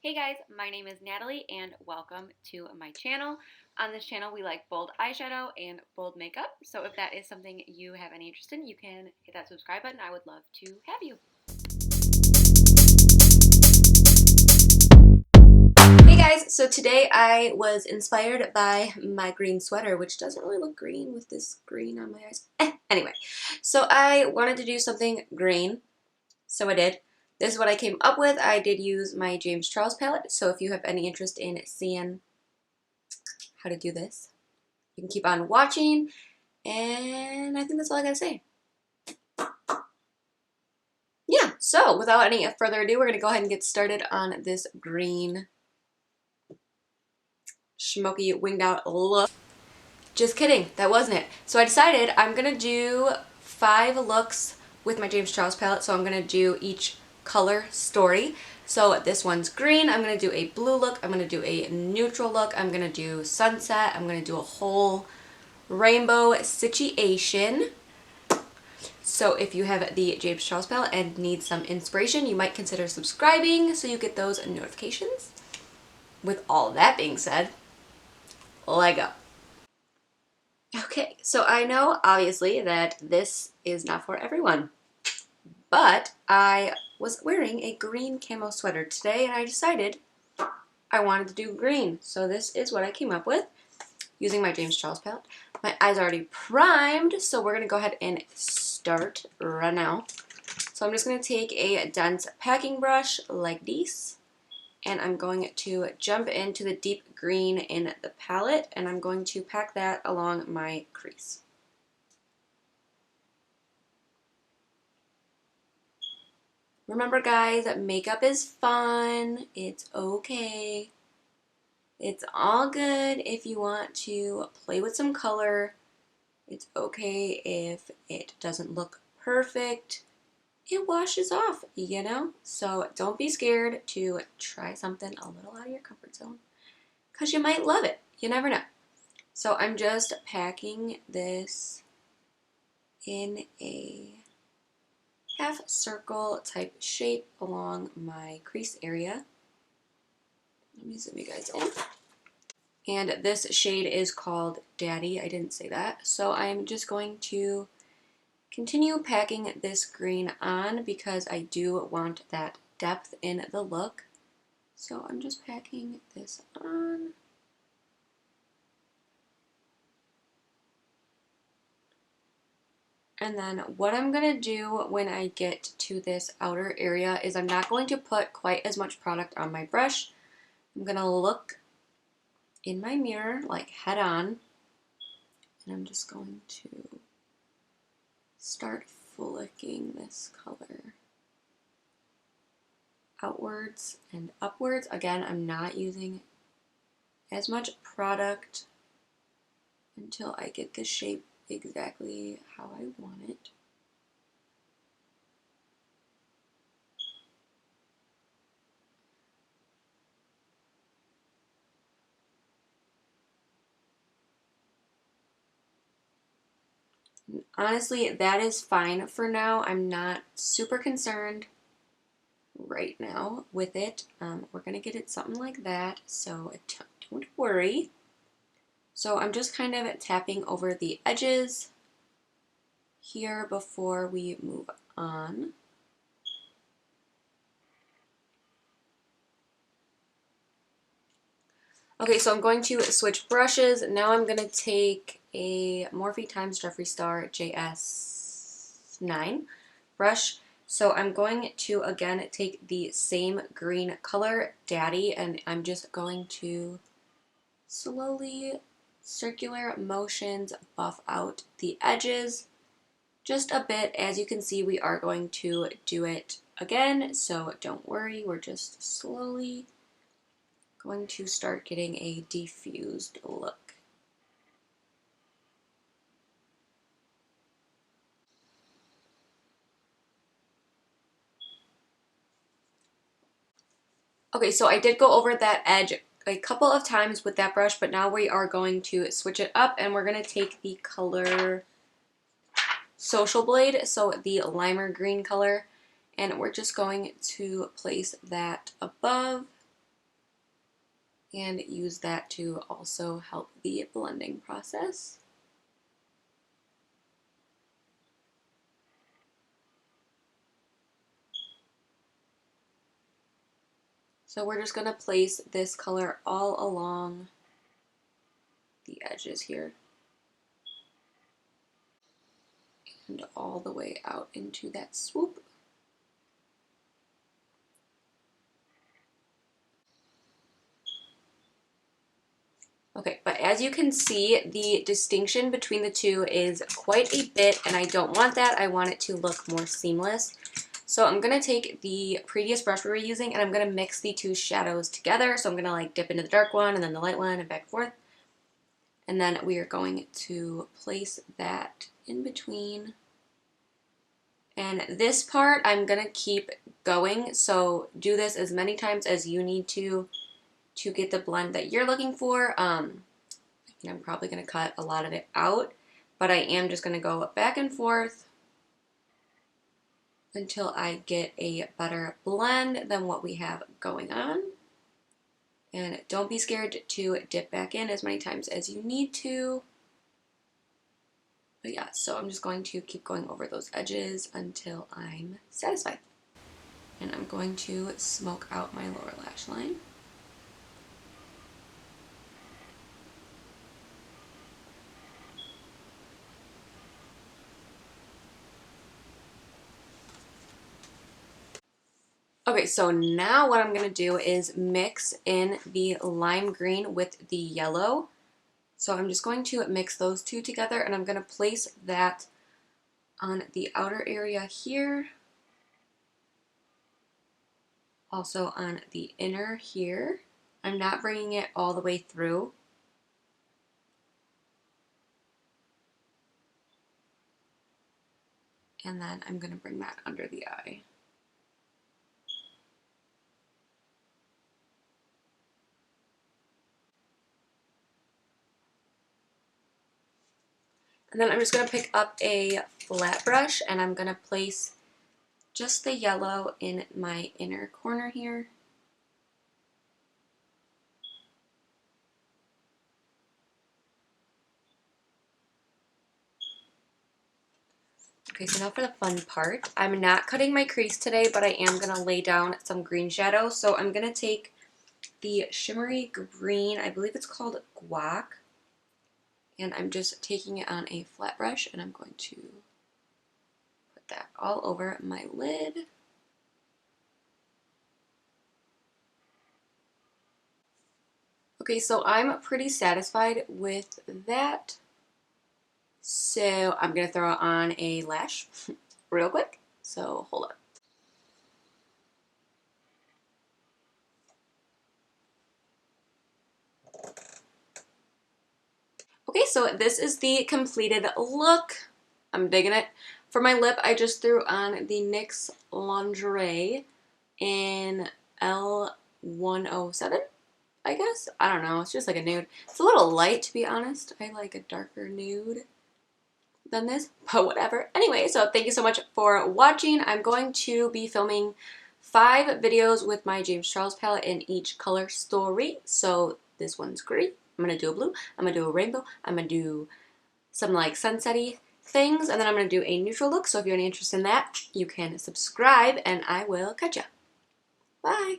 Hey guys, my name is Natalie and welcome to my channel. On this channel we like bold eyeshadow and bold makeup, so if that is something you have any interest in, you can hit that subscribe button. I would love to have you. Hey guys, so today I was inspired by my green sweater, which doesn't really look green with this green on my eyes. Anyway, so I wanted to do something green, so I did. This is what I came up with. I did use my James Charles palette, so if you have any interest in seeing how to do this, you can keep on watching, and I think that's all I gotta say. Yeah, so without any further ado, we're gonna go ahead and get started on this green smoky winged out look. Just kidding, that wasn't it. So I decided I'm gonna do 5 looks with my James Charles palette, so I'm gonna do each color story. So this one's green, I'm gonna do a blue look, I'm gonna do a neutral look, I'm gonna do sunset, I'm gonna do a whole rainbow situation. So if you have the James Charles palette and need some inspiration, you might consider subscribing so you get those notifications. With all that being said, let go. Okay, so I know obviously that this is not for everyone, but I was wearing a green camo sweater today and I decided I wanted to do green. So this is what I came up with using my James Charles palette. My eyes are already primed, so we're gonna go ahead and start right now. So I'm just going to take a dense packing brush like this, and I'm going to jump into the deep green in the palette, and I'm going to pack that along my crease. Remember guys, makeup is fun. It's okay. It's all good if you want to play with some color. It's okay if it doesn't look perfect. It washes off, you know? So don't be scared to try something a little out of your comfort zone because you might love it. You never know. So I'm just packing this in a half circle type shape along my crease area. Let me zoom you guys in. And this shade is called Daddy. I didn't say that. So I'm just going to continue packing this green on because I do want that depth in the look. So I'm just packing this on. And then what I'm going to do when I get to this outer area is I'm not going to put quite as much product on my brush. I'm going to look in my mirror like head on. And I'm just going to start flicking this color outwards and upwards. Again, I'm not using as much product until I get the shape exactly how I want it. And honestly, that is fine for now. I'm not super concerned right now with it. We're gonna get it something like that, so don't worry. So I'm just kind of tapping over the edges here before we move on. Okay, so I'm going to switch brushes. Now I'm gonna take a Morphe times Jeffree Star JS9 brush. So I'm going to, again, take the same green color, Daddy, and I'm just going to slowly, circular motions, buff out the edges just a bit. As you can see, we are going to do it again, so don't worry, we're just slowly going to start getting a diffused look. Okay, so I did go over that edge a couple of times with that brush, but now we are going to switch it up and we're going to take the color Social Blade, so the limer green color, and we're just going to place that above and use that to also help the blending process. So we're just going to place this color all along the edges here and all the way out into that swoop. Okay, but as you can see, the distinction between the two is quite a bit, and I don't want that. I want it to look more seamless. So I'm going to take the previous brush we were using, and I'm going to mix the two shadows together. So I'm going to like dip into the dark one and then the light one and back and forth. And then we are going to place that in between. And this part I'm going to keep going. So do this as many times as you need to get the blend that you're looking for. I'm probably going to cut a lot of it out, but I am just going to go back and forth until I get a better blend than what we have going on. And don't be scared to dip back in as many times as you need to. But yeah, so I'm just going to keep going over those edges until I'm satisfied. And I'm going to smoke out my lower lash line. Okay, so now what I'm going to do is mix in the lime green with the yellow. So I'm just going to mix those two together, and I'm going to place that on the outer area here. Also on the inner here. I'm not bringing it all the way through. And then I'm going to bring that under the eye. And then I'm just going to pick up a flat brush, and I'm going to place just the yellow in my inner corner here. Okay, so now for the fun part. I'm not cutting my crease today, but I am going to lay down some green shadow. So I'm going to take the shimmery green, I believe it's called Guac, and I'm just taking it on a flat brush, and I'm going to put that all over my lid. Okay, so I'm pretty satisfied with that. So I'm going to throw on a lash real quick. So hold on. Okay, so this is the completed look. I'm digging it. For my lip, I just threw on the NYX Lingerie in L107, I guess. I don't know. It's just like a nude. It's a little light, to be honest. I like a darker nude than this, but whatever. Anyway, so thank you so much for watching. I'm going to be filming 5 videos with my James Charles palette in each color story. So this one's green. I'm going to do a blue. I'm going to do a rainbow. I'm going to do some like sunset-y things, and then I'm going to do a neutral look. So if you're any interested in that, you can subscribe, and I will catch ya. Bye!